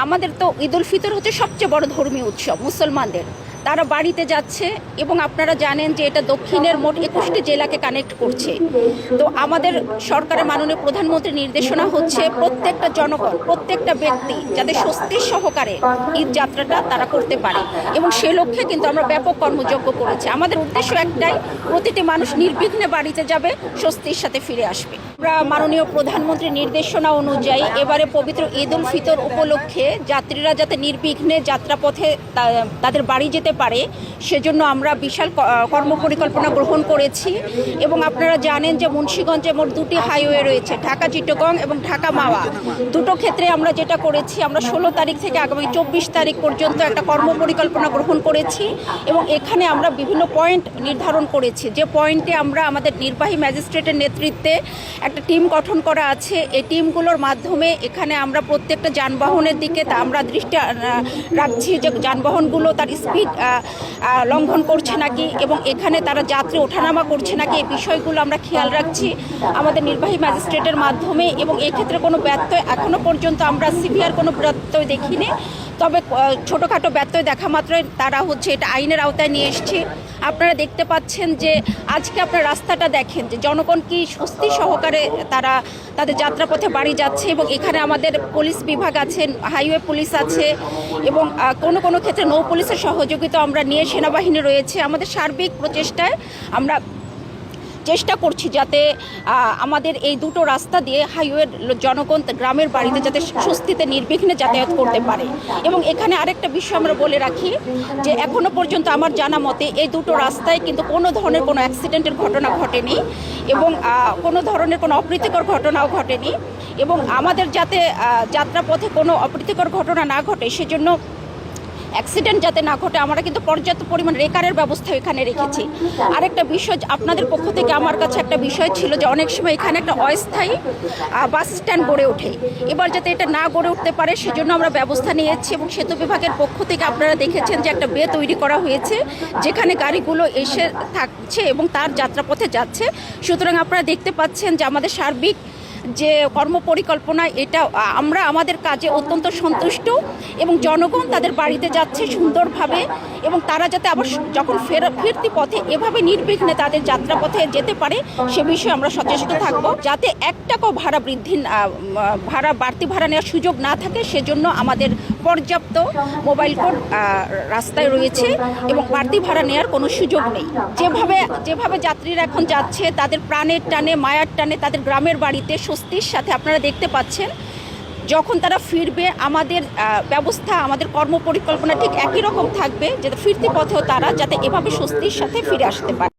আমাদের তো ঈদুল ফিতর হচ্ছে সবচেয়ে বড় ধর্মীয় উৎসব মুসলমানদের। তারা বাড়িতে যাচ্ছে এবং আপনারা জানেন যে এটা দক্ষিণের মোট 21টি জেলাকে কানেক্ট করছে। তো আমাদের সরকারের মাননীয় প্রধানমন্ত্রীর নির্দেশনা হচ্ছে প্রত্যেকটা জনগণ, প্রত্যেকটা ব্যক্তি যাতে স্বস্তির সহকারে ঈদ যাত্রাটা তারা করতে পারে, এবং সে লক্ষ্যে কিন্তু আমরা ব্যাপক কর্মযজ্ঞ করেছি। আমাদের উদ্দেশ্য একটাই, প্রতিটি মানুষ নির্বিঘ্নে বাড়িতে যাবে, স্বস্তির সাথে ফিরে আসবে। আমরা মাননীয় প্রধানমন্ত্রীর নির্দেশনা অনুযায়ী এবারে পবিত্র ঈদুল ফিতর উপলক্ষে যাত্রীরা যাতে নির্বিঘ্নে যাত্রাপথে তাদের বাড়ি যেতে পারে সেজন্য আমরা বিশাল কর্মপরিকল্পনা গ্রহণ করেছি। এবং আপনারা জানেন যে মুন্সিগঞ্জে মোট 2টি হাইওয়ে রয়েছে, ঢাকা চিট্টগং এবং ঢাকা মাওয়া। দুটো ক্ষেত্রে আমরা যেটা করেছি, আমরা 16 তারিখ থেকে আগামী 24 তারিখ পর্যন্ত একটা কর্মপরিকল্পনা গ্রহণ করেছি এবং এখানে আমরা বিভিন্ন পয়েন্ট নির্ধারণ করেছি, যে পয়েন্টে আমরা আমাদের নির্বাহী ম্যাজিস্ট্রেটের নেতৃত্বে একটা টিম গঠন করা আছে। এই টিমগুলোর মাধ্যমে এখানে আমরা প্রত্যেকটা যানবাহনের দিকে আমরা দৃষ্টি রাখছি যে যানবাহনগুলো তার স্পিড লঙ্ঘন করছে নাকি এবং এখানে তারা যাত্রী ওঠানামা করছে নাকি, এই বিষয়গুলো আমরা খেয়াল রাখছি আমাদের নির্বাহী ম্যাজিস্ট্রেটের মাধ্যমে। এবং এক্ষেত্রে কোনো ব্যত্যয় এখনও পর্যন্ত আমরা সিভিয়ার কোনো ব্যত্যয় দেখিনি, তবে ছোটোখাটো ব্যত্যয় দেখা মাত্রই তারা এটা আইনের আওতায় নিয়ে এসছে। আপনারা দেখতে পাচ্ছেন যে আজকে আপনার রাস্তাটা দেখেন যে জনগণ কি স্বস্তি সহকারে তারা তাদের যাত্রাপথে বাড়ি যাচ্ছে, এবং এখানে আমাদের পুলিশ বিভাগ আছেন, হাইওয়ে পুলিশ আছে, এবং কোনো ক্ষেত্রে নৌ পুলিশের সহযোগিতা আমরা নিয়ে সেনাবাহিনী রয়েছে। আমাদের সার্বিক প্রচেষ্টায় আমরা চেষ্টা করছি যাতে আমাদের এই দুটো রাস্তা দিয়ে হাইওয়ের জনগণ গ্রামের বাড়িতে যাতে স্বস্তিতে নির্বিঘ্নে যাতায়াত করতে পারে। এবং এখানে আরেকটা বিষয় আমরা বলে রাখি যে এখনও পর্যন্ত আমার জানা মতে এই দুটো রাস্তায় কিন্তু কোনো ধরনের কোনো অ্যাক্সিডেন্টের ঘটনা ঘটেনি এবং কোনো ধরনের কোনো অপ্রীতিকর ঘটনাও ঘটেনি। এবং আমাদের যাতে যাত্রাপথে কোনো অপ্রীতিকর ঘটনা না ঘটে, সেজন্য অ্যাক্সিডেন্ট যাতে না ঘটে আমরা কিন্তু পর্যাপ্ত পরিমাণ রেকারের ব্যবস্থা এখানে রেখেছি। আরেকটা বিষয়, আপনাদের পক্ষ থেকে আমার কাছে একটা বিষয় ছিল যে অনেক সময় এখানে একটা অস্থায়ী বাস স্ট্যান্ড গড়ে ওঠে, এবার যাতে এটা না গড়ে উঠতে পারে সেজন্য আমরা ব্যবস্থা নিয়েছি। এবং সেতু বিভাগের পক্ষ থেকে আপনারা দেখেছেন যে একটা বে তৈরি করা হয়েছে যেখানে গাড়িগুলো এসে থাকছে এবং তার যাত্রাপথে যাচ্ছে। সুতরাং আপনারা দেখতে পাচ্ছেন যে আমাদের সার্বিক যে কর্মপরিকল্পনা, এটা আমরা আমাদের কাজে অত্যন্ত সন্তুষ্ট এবং জনগণ তাদের বাড়িতে যাচ্ছে সুন্দরভাবে, এবং তারা যাতে আবার যখন ফিরতি পথে এভাবে নির্বিঘ্নে তাদের যাত্রাপথে যেতে পারে সে বিষয়ে আমরা সচেষ্ট থাকব, যাতে 1 টাকাও বাড়তি ভাড়া নেওয়ার সুযোগ না থাকে। সেজন্য আমাদের পর্যাপ্ত মোবাইল কোড রাস্তায় রয়েছে এবং বাড়তি ভাড়া নেওয়ার কোনো সুযোগ নেই। যেভাবে যাত্রীরা এখন যাচ্ছে তাদের প্রাণের টানে, মায়ার টানে তাদের গ্রামের বাড়িতে স্বস্তির সাথে, আপনারা দেখতে পাচ্ছেন যখন তারা ফিরবে আমাদের ব্যবস্থা, আমাদের কর্মপরিকল্পনা ঠিক একই রকম থাকবে, যাতে ফিরতি পথেও তারা যাতে এভাবে স্বস্তির সাথে ফিরে আসতে পারে।